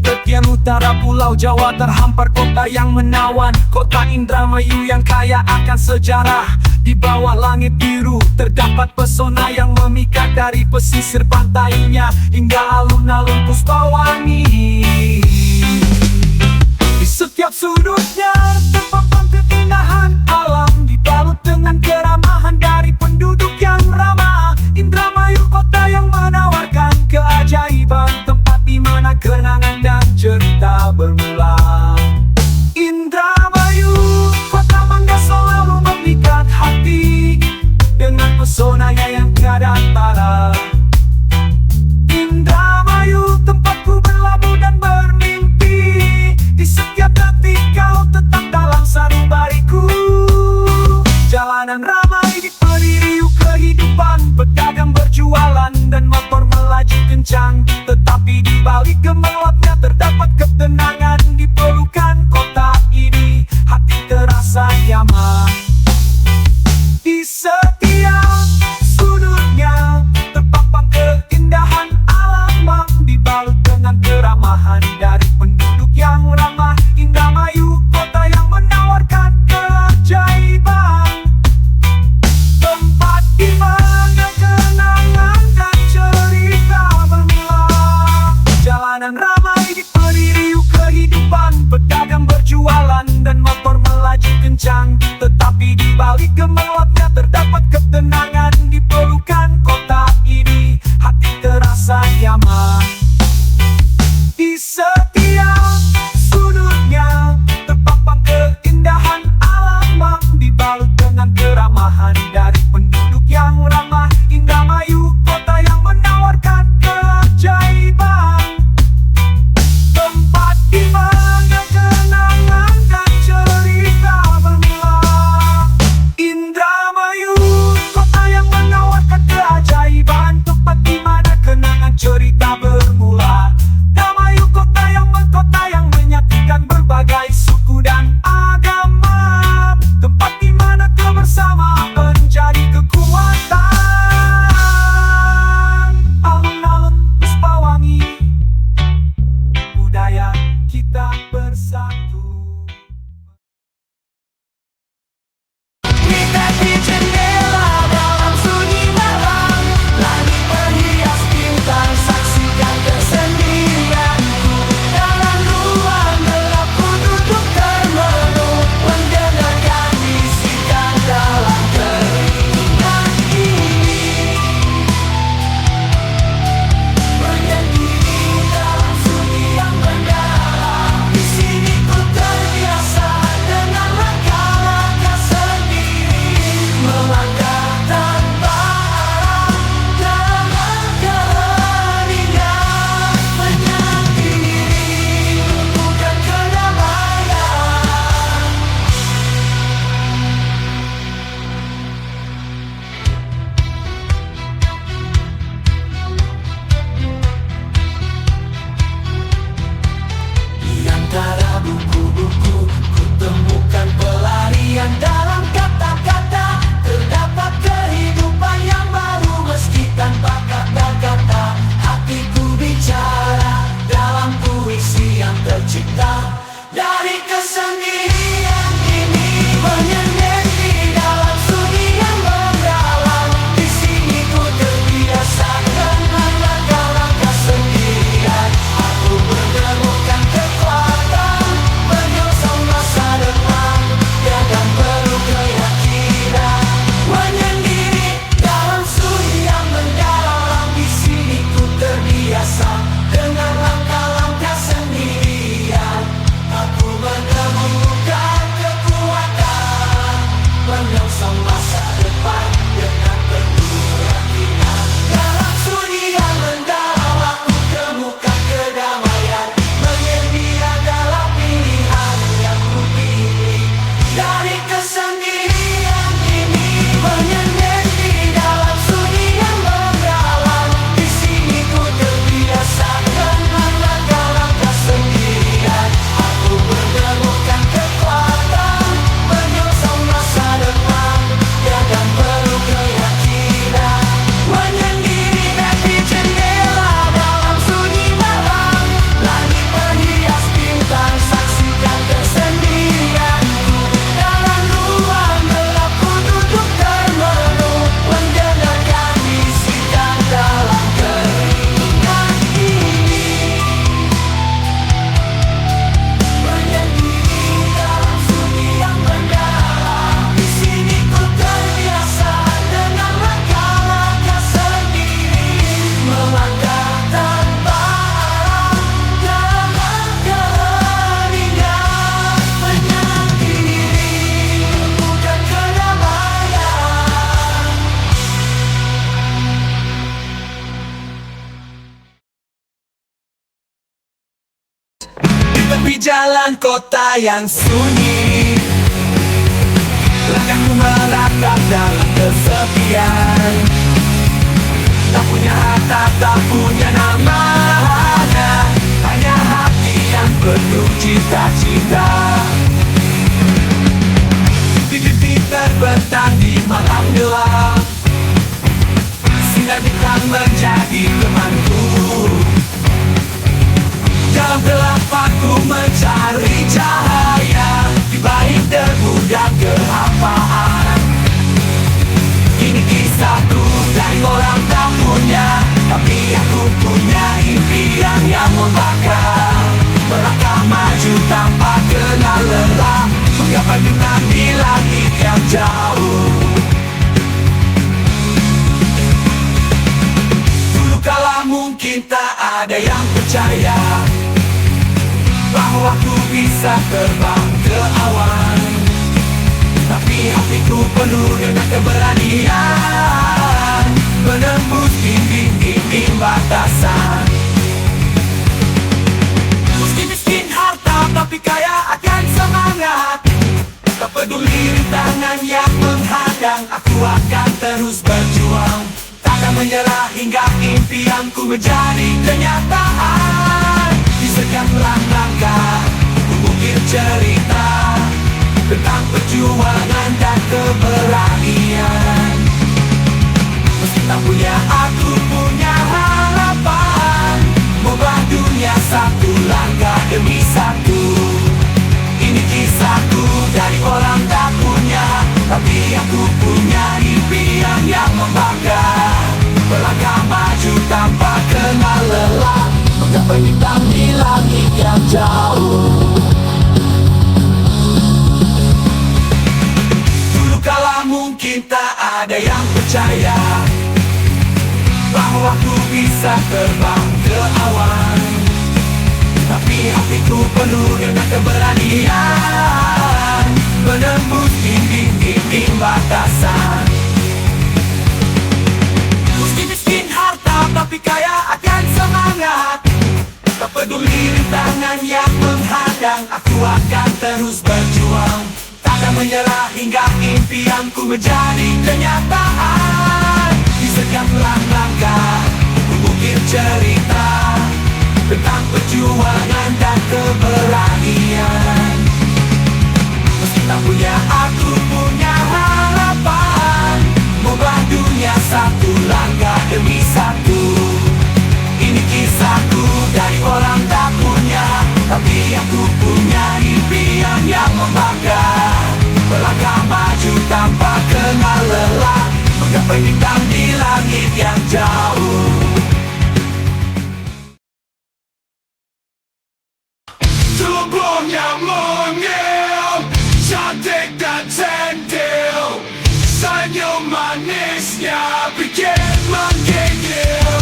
Tepian utara Pulau Jawa terhampar kota yang menawan, kota Indramayu yang kaya akan sejarah. Di bawah langit biru terdapat pesona yang memikat, dari pesisir pantainya hingga alun-alun Puspawangi. Di setiap sudutnya terpampang keindahan alam, dibalut dengan keramahan dari penduduk yang ramah. Indramayu kota yang menawarkan keajaiban, tempat di mana kenangan dan cerita bermula. Indramayu, kota mangga selalu memikat hati dengan pesonanya yang tiada tara. Indramayu, tempatku berlabuh dan bermimpi. Di setiap detik kau tetap dalam sanubariku. Jalanan ramai dipenuhi riuh kehidupan, pedagang berjualan dan motor melaju kencang. Tetapi di balik gemerlapnya terdapat ketenangan. Di pelukan kota ini hati terasa nyaman. Di setiap sudutnya terpampang keindahan alam, dibalut dengan keramahan dari penduduk yang ramah. Indramayu, kota yang menawarkan keajaiban, tempat di mana kenangan dan cerita bermula. Jalanan ramai dipenuhi riuh kehidupan, pedagang berjualan dan motor melaju kencang. Tetapi di balik gemerlapnya terdapat ketenangan. Di pelukan kota ini hati terasa nyaman. Di setiap sudutnya terpampang keindahan alam, dibalut dengan keramahan dari penduduk yang ramah. Indramayu, kota yang menawarkan keajaiban, tempat di mana kenangan dan cerita bermula. Indramayu, kota yang menawarkan keajaiban, tempat di mana kenangan cerita bermula. Di jalan kota yang sunyi, langkahku merangkak dalam kesepian. Tak punya harta, tak punya nama, hanya hati yang penuh cita-cita. Titik-titik terbentang di malam gelap, sinar bintang menjadi temanku. Dalam gelap aku mencari cahaya di balik debu dan kehampaan. Ini kisahku dari orang tak punya, tapi aku punya impian yang membakar. Melangkah maju tanpa kenal lelah, menggapai bintang di langit yang jauh. Dulu kala mungkin tak ada yang percaya bahwa ku bisa terbang ke awan, tapi hatiku penuh dengan keberanian, menembus dinding-dinding batasan. Meski miskin harta tapi kaya akan semangat, tak peduli rintangan yang menghadang, aku akan terus berjuang. Takkan menyerah hingga impianku menjadi kenyataan. Di setiap langkah ku mungkin cerita tentang perjuangan dan keberanian. Meski tak punya, aku punya harapan, mengubah dunia satu langkah demi satu. Ini kisahku dari orang tak punya, tapi aku punya impian yang membangga. Melangkah maju tanpa kenal lelah, menggapai bintang di langit yang jauh. Dulu kala mungkin tak ada yang percaya bahwa ku bisa terbang ke awan, tapi hatiku penuh dengan keberanian, menembus dinding-dinding batasan. Meski miskin harta tapi kaya akan semangat, tak peduli rintangan yang menghadang, aku akan terus berjuang. Takkan menyerah hingga impianku menjadi kenyataan. Di setiap langkah ku mungkin cerita tentang perjuangan dan keberanian. Meski tak punya, aku punya harapan, mengubah dunia satu langkah demi satu. Ini kisahku dari orang tak punya, tapi aku punya impian yang membangga. Melangkah maju tanpa kenal lelah, menggapai bintang di langit yang jauh. Tubuhnya mungil, cantik dan centil, senyum manisnya bikin menggigil.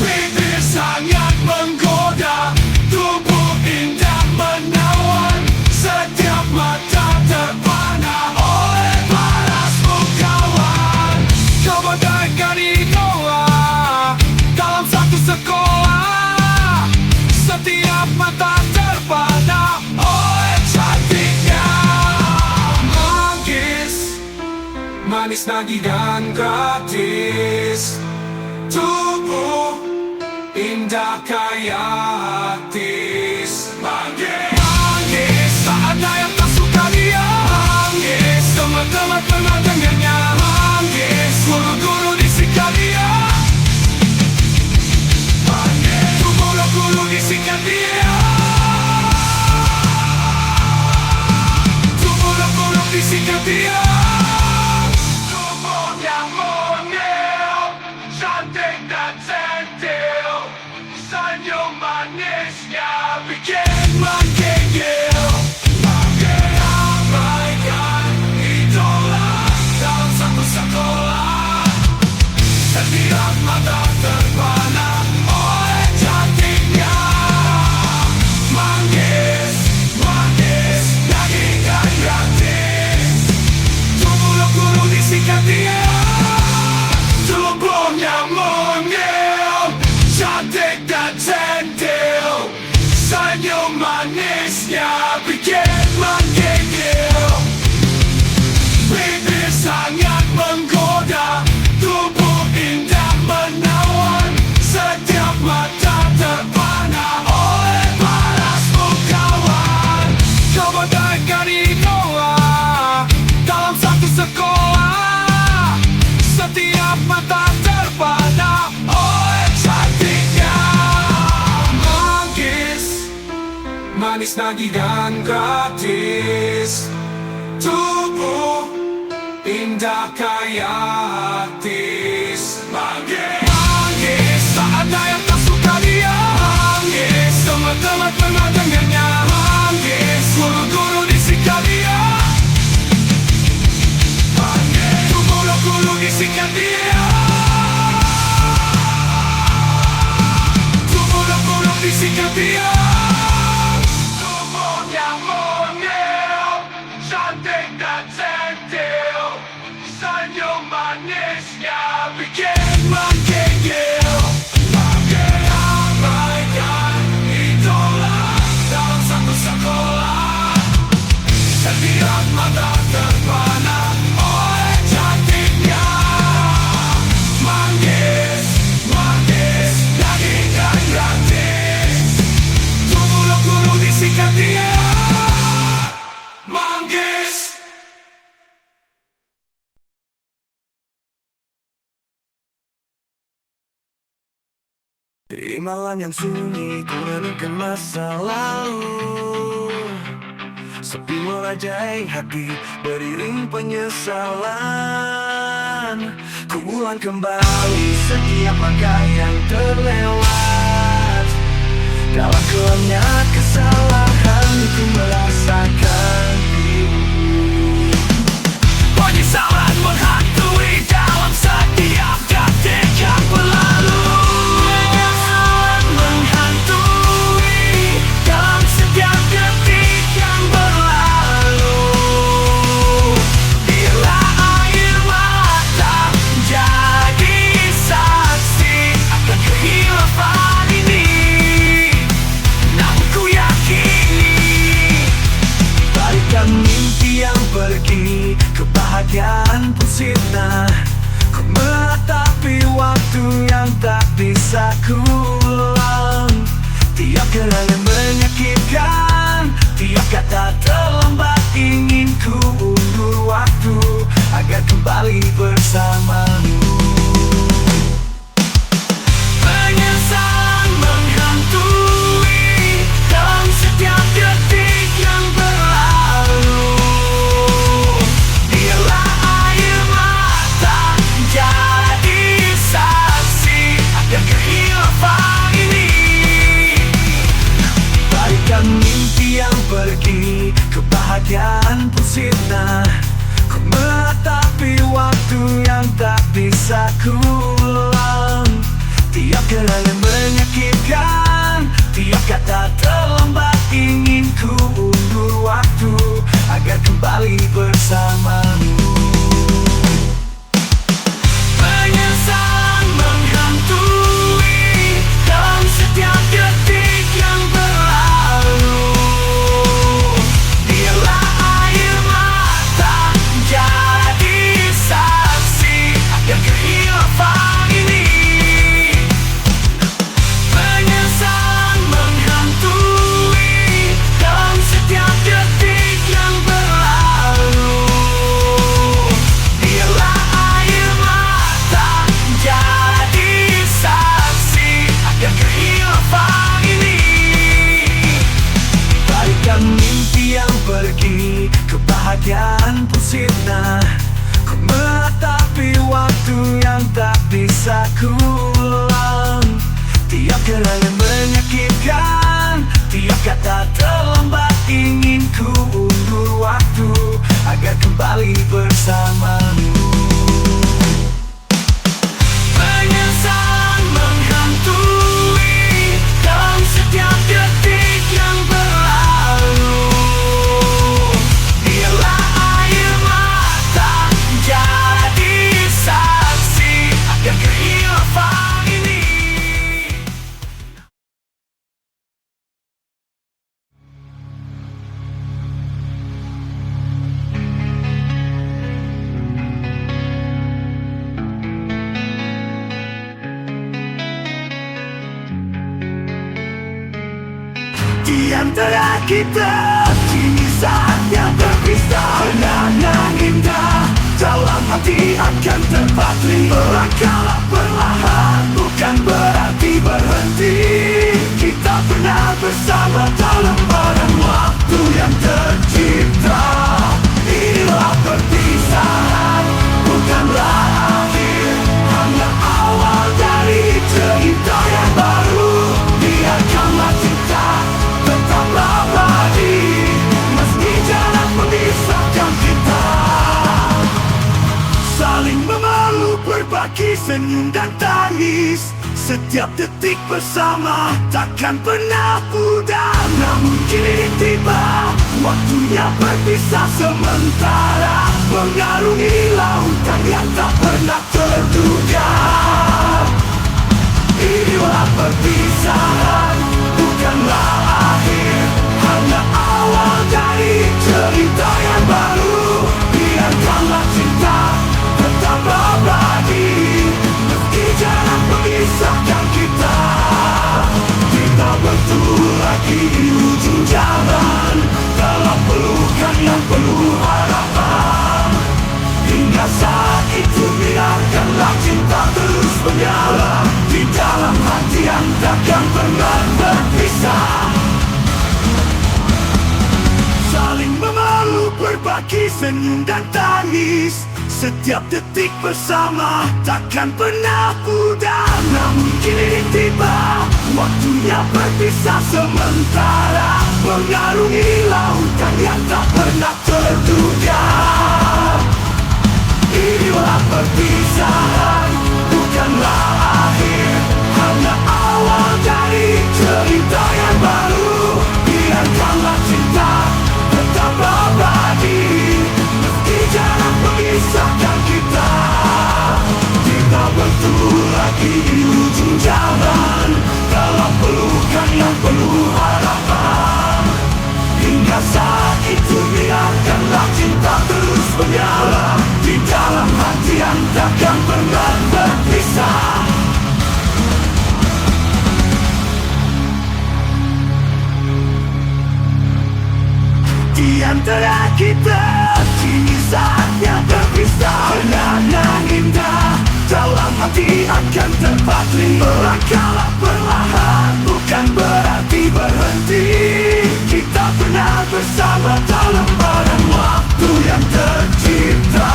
Bibir sangat menggoda, tubuh indah menawan, setiap mata terpana oleh parasmu kawan. Kau bagaikan idola dalam satu sekolah, setiap mata terpana oleh cantiknya. Manggis, manis nagih dan gratis, tubuh indah kaya artis. Manggis, tak ada yang tak suka dia. Manggis, teman-teman pernah dengarnya. Manggis, guru-guru disikat dia. Manggis, guru-guru disikat dia. Guru-guru disikat dia. Tubuhnya mungil, cantik dan centil, senyum manisnya bikin menggigil. Bagaikan idola dalam satu sekolah, setiap mata terpana oleh cantiknya. Manggis, manis, daging dan gratis, guru-guru disikat dia. Tubuhnya mungil, cantik dan centil, senyum manis, nagih dan gratis. Tubuh indah kaya artis. Manggis, tak ada yang tak suka dia. Manggis, teman-teman pernah dengarnya. Manggis, guru-guru disikat dia. Manggis, guru-guru disikat dia. Guru-guru disikat dia. Tubuhnya mungil, cantik dan sentil. Senyum manisnya bikin menggigil. Manggis abaikan idola dalam satu sekolah. Setiap mata terpana oleh cantiknya. Manggis, manggis, daging dan gratis. Guru-guru disikat dia. Manggis. Di malam yang sunyi ku renungkan masa lalu. Sepi merajai hati beriring penyesalan. Ku ulang kembali setiap langkah yang terlewat. Dalam kelamnya kesalahan ku merasakan penyesalan menghantui dalam setiap detik yang berlalu. Penyesalan menghantui dalam setiap detik yang berlalu. Biarlah air mata jadi saksi akan kehilafan ini. Namun ku yakini balikan mimpi yang pergi, kebahagiaan pun sirna. Ku meratapi waktu yang tak bisa ku ulang. Tiap kenangan menyakitkan, tiap kata terlambat ingin ku undur waktu agar kembali bersamamu. Penyesalan menghantui dalam setiap detik yang berlalu. Biarlah air mata jadi saksi akan kehilafan ini. Balikan mimpi yang pergi, kebahagiaan pun sirna. Ku meratapi waktu yang tak bisa ku ulang. Tiap kenangan menyakitkan, tiap kata terlambat ingin ku undur waktu agar kembali bersamamu. Penyesalan menghantui dalam setiap detik yang berlalu. Biarlah air mata jadi saksi akan kehilafan ini. Penyesalan menghantui dalam setiap detik yang berlalu. Biarlah air mata jadi saksi akan kehilafan ini. Balikan mimpi yang pergi, kebahagiaan pun sirna. Ku meratapi waktu yang tak bisa ku ulang. Tiap kenangan menyakitkan, tiap kata terlambat ingin ku undur waktu agar kembali bersamamu. Penyesalan menghantui dalam setiap detik yang berlalu. Biarlah air mata jadi saksi akan kehilafan ini. Di antara kita kini saatnya berpisah. Kenangan indah dalam hati akan terpatri. Melangkahlah perlahan, bukan berarti berhenti. Kita pernah bersama dalam barang senyum dan tangis. Setiap detik bersama takkan pernah pudar. Namun kini tiba waktunya berpisah sementara, mengarungi lautan yang tak pernah terduga. Inilah perpisahan, bukanlah akhir, hanya awal dari cerita yang baru. Biarkanlah cinta tetap abadi, meski jarak memisahkan kita. Kita bertemu lagi di ujung jalan, dalam pelukan yang penuh harapan. Hingga saat itu biarkanlah cinta terus menyala di dalam hati yang takkan pernah berpisah. Saling memeluk, berbagi senyum dan tangis. Setiap detik bersama takkan pernah pudar. Namun kini tiba waktunya berpisah sementara, mengarungi lautan yang tak pernah terduga. Inilah perpisahan, bukanlah akhir, hanya awal dari cerita yang baru. Biarkanlah cinta tetap abadi, meski jarak memisahkan kita. Kita bertemu lagi di ujung jalan, dalam pelukan yang penuh harapan. Hingga saat itu biarkanlah cinta terus menyala di dalam hati yang takkan pernah berpisah. Di antara kita kini saatnya berpisah. Kenangan indah dalam hati akan terpatri. Melangkahlah perlahan, bukan berarti berhenti. Kita pernah bersama dalam badan waktu yang tercipta.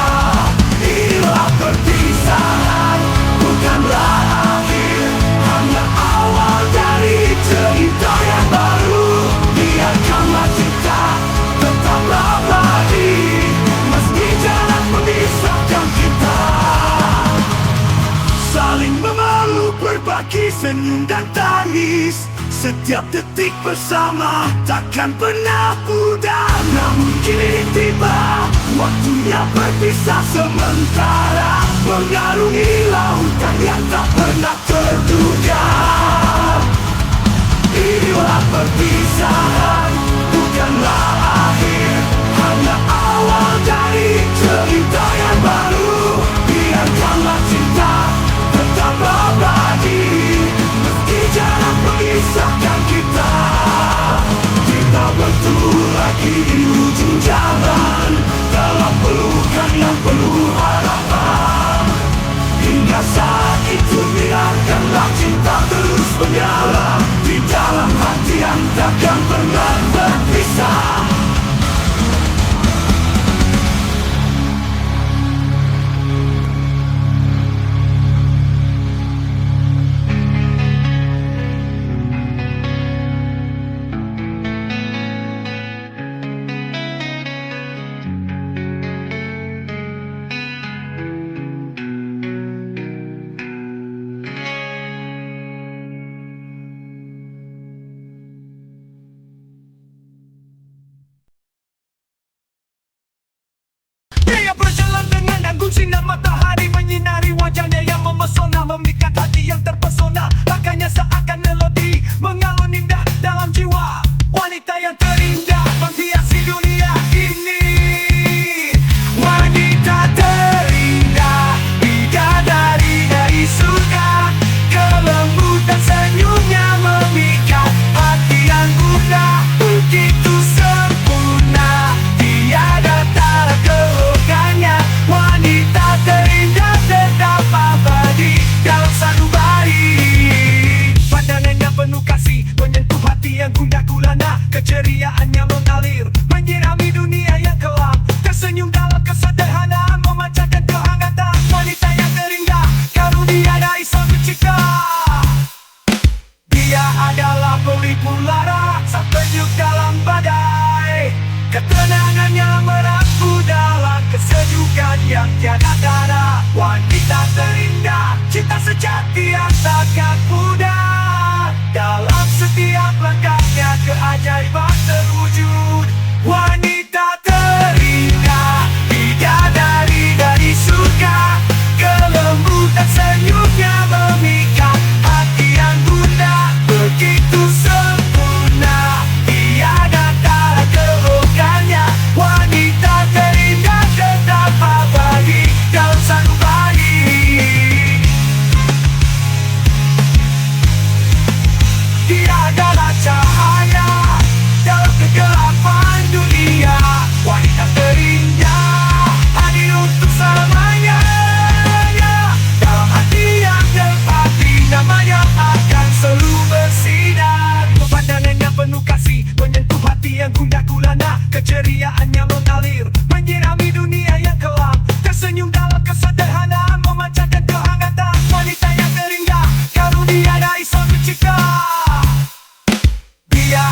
Inilah perpisahan, bukanlah akhir, hanya awal dari cerita yang baru. Biarkanlah cinta tetap abadi, meski jarak memisahkan kita. Saling memeluk, berbagi senyum dan tangis. Setiap detik bersama takkan pernah pudar. Namun kini tiba waktunya berpisah sementara, mengarungi lautan yang tak pernah terduga. Inilah perpisahan, bukanlah akhir, hanya awal dari cerita yang baru. Biarkanlah cinta tetap abadi, meski jarak memisahkan kita. Kita bertemu lagi di ujung jalan, dalam pelukan yang penuh harapan. Hingga saat itu biarkanlah cinta terus menyala di dalam hati yang takkan pernah berpisah. Dia berjalan dengan anggun sinar matahari, menyinari wajahnya yang memesona, memikat hati yang terpesona. Langkahnya seakan melodi, mengalun indah dalam jiwa. Wanita yang terindah menghiasi dunia ini. Wanita terindah, bidadari dari surga. Kelembutan senyumnya memikat hati yang gundah. Begitu sempurna, tiada tara kelokannya. Wanita terindah tetap abadi dalam sanubari. Pandangannya penuh kasih, menyentuh hati yang gundah gulana. Keceriaannya mengalir, menyirami dunia yang kelam. Tersenyum dalam kesederhanaan, memancarkan kehangatan. Wanita yang terindah, karunia dari Sang Pencipta. Dia adalah pelipur lara, sang penyejuk dalam badai. Ketenangannya merapu dalam kesejukan yang tiada tara. Wanita terindah,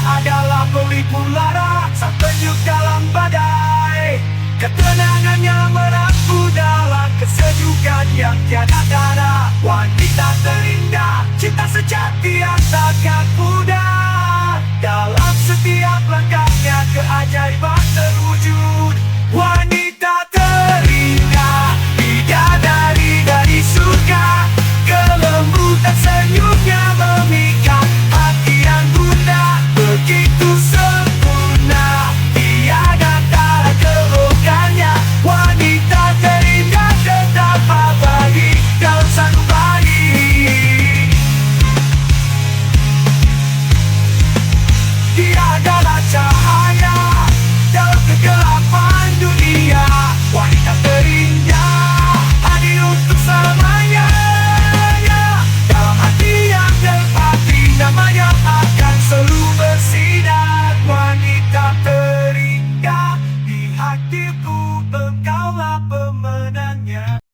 adalah pelipur lara, sang penyejuk dalam badai. Ketenangannya merangku dalam kesejukan yang tiada tara. Wanita terindah, cinta sejati yang takkan pudar. Dalam setiap langkahnya keajaiban terus